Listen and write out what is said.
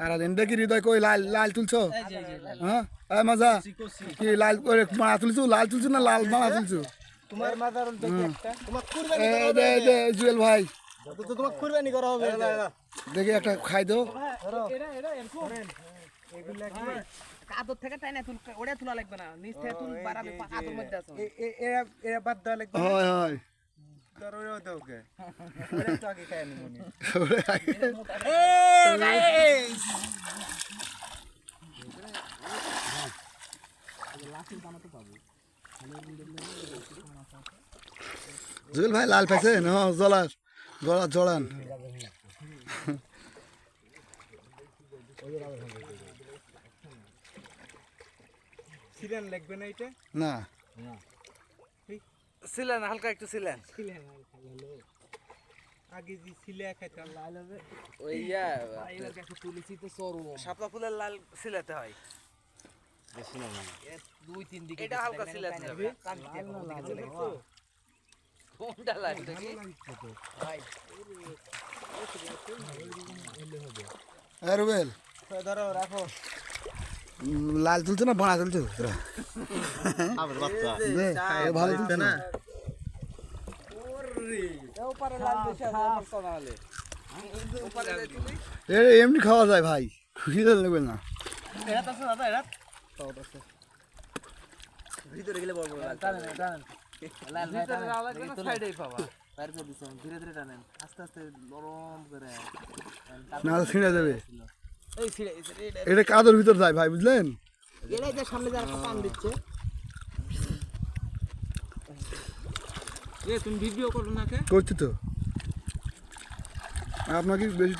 আর দিন দেখি হৃদয় কই লাল লাল তুলছো হ্যাঁ এই মজা কি লাল করে মারা তুলছো লাল তুলছো না লাল মারা তুলছো তোমার মাথার দেখি একটা তোমার কুরবানি এই দে জুয়েল ভাই তো তোমার কুরবানি করা হবে দেখি একটা খাই দাও এগুলা কি কাদর থেকে টাইনা তুল ওড়া তোলা লাগবে না নিচ থেকে তুল বাড়াবে আতর মধ্যে আছে এরা এরা বাদ দেওয়া লাগবে হয় হয় তোর ওরা দাও কে ওরা তো আগে খায় নি মনে জুয়েল ভাই লাল পাইছে না জলাস গলা জড়ান সিলেন লাগবে না এটা না ছিলেন হালকা একটু ছিলেন আগে যে সিলে খাইতাম লাল হবে ওই এবার একটু তুলেছি তো সরু শাপলা ফুলের লাল সিলাতে হয় বেশি না দুই তিন দিকে এটা হালকা সিলাতে হবে কোনটা লাগবে কি ভাই রুবেল ধরো রাখো লাল তুলছো না বানা তুলছো ভালো তুলছো না উপরে লাল বেশি আছে মস্ত না হলে উপরে তুলি এমনি খাওয়া যায় ভাই খুশি লাগবে না এরা তো দাদা এরা ভিতরে গেলে বড় বড় টানেন টানেন লাল ভিতরে লাল লাগবে না সাইডেই পাবা বাইরে করে দিছেন ধীরে ধীরে টানেন আস্তে আস্তে নরম করে না ছিঁড়ে যাবে এই ছিড়ে এটা কাদর ভিতর যায় ভাই বুঝলেন এরাই যে সামনে যারা টান দিচ্ছে তুমি ভিডিও করো না কে করছি তো আপনাকে বেশি